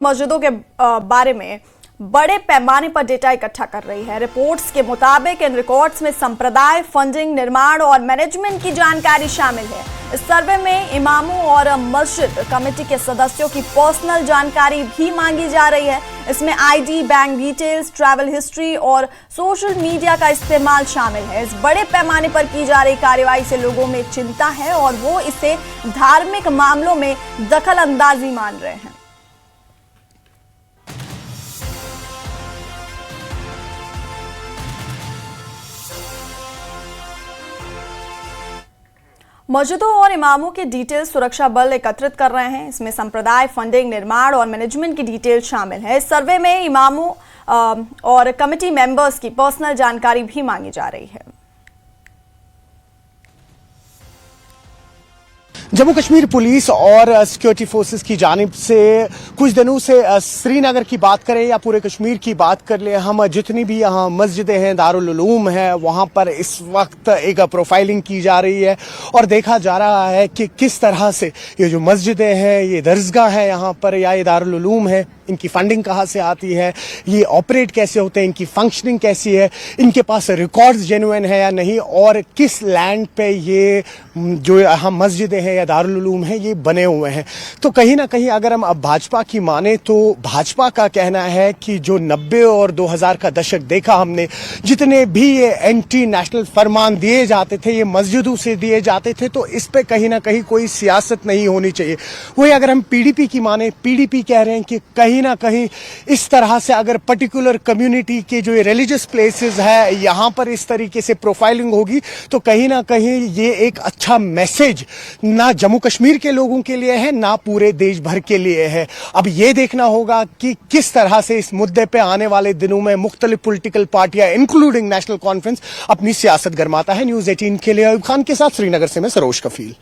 मस्जिदों के बारे में बड़े पैमाने पर डेटा इकट्ठा कर रही है। रिपोर्ट्स के मुताबिक इन रिकॉर्ड्स में संप्रदाय, फंडिंग, निर्माण और मैनेजमेंट की जानकारी शामिल है। इस सर्वे में इमामों और मस्जिद कमेटी के सदस्यों की पर्सनल जानकारी भी मांगी जा रही है। इसमें ID, bank details, travel history और सोशल मीडिया का इस्तेमाल शामिल है। इस बड़े पैमाने पर की जा रही कार्रवाई से लोगों में चिंता है और वो इसे धार्मिक मामलों में दखल अंदाजी मान रहे हैं। मस्जिदों और इमामों के डिटेल सुरक्षा बल एकत्रित कर रहे हैं। इसमें संप्रदाय, फंडिंग, निर्माण और मैनेजमेंट की डिटेल शामिल है। इस सर्वे में इमामों और कमेटी मेंबर्स की पर्सनल जानकारी भी मांगी जा रही है। जम्मू कश्मीर पुलिस और सिक्योरिटी फोर्सेस की जानिब से कुछ दिनों से श्रीनगर की बात करें या पूरे कश्मीर की बात कर ले, हम जितनी भी यहाँ मस्जिदें हैं, दारुल उलूम है, वहाँ पर इस वक्त एक प्रोफाइलिंग की जा रही है और देखा जा रहा है कि किस तरह से ये जो मस्जिदें हैं, ये दरसगाह है यहाँ पर या ये दारुल उलूम है, इनकी फंडिंग कहाँ से आती है, ये ऑपरेट कैसे होते हैं, इनकी फंक्शनिंग कैसी है, इनके पास रिकॉर्ड्स जेन्युइन है या नहीं, और किस लैंड पे ये जो यहाँ मस्जिदें हैं या दारुल उलूम है ये बने हुए हैं। तो कहीं ना कहीं अगर हम अब भाजपा की माने तो भाजपा का कहना है कि जो 90 और 2000 का दशक देखा हमने, जितने भी ये एंटी नेशनल फरमान दिए जाते थे ये मस्जिदों से दिए जाते थे, तो इस पे कहीं ना कहीं कोई सियासत नहीं होनी चाहिए। वही अगर हम पीडीपी की माने, पीडीपी कह रहे हैं कि कहीं ना कहीं इस तरह से अगर पर्टिकुलर कम्युनिटी के जो रिलीजियस प्लेसेस है यहाँ पर इस तरीके से प्रोफाइलिंग होगी तो कहीं ना कहीं ये एक अच्छा मैसेज ना जम्मू कश्मीर के लोगों के लिए है, ना पूरे देश भर के लिए है। अब ये देखना होगा कि किस तरह से इस मुद्दे पे आने वाले दिनों में मुख्तलिफ पॉलिटिकल पार्टियां इंक्लूडिंग नेशनल कॉन्फ्रेंस अपनी सियासत गरमाता है। न्यूज़ 18 के लिए अयूब खान के साथ श्रीनगर से मैं सरोज कफील।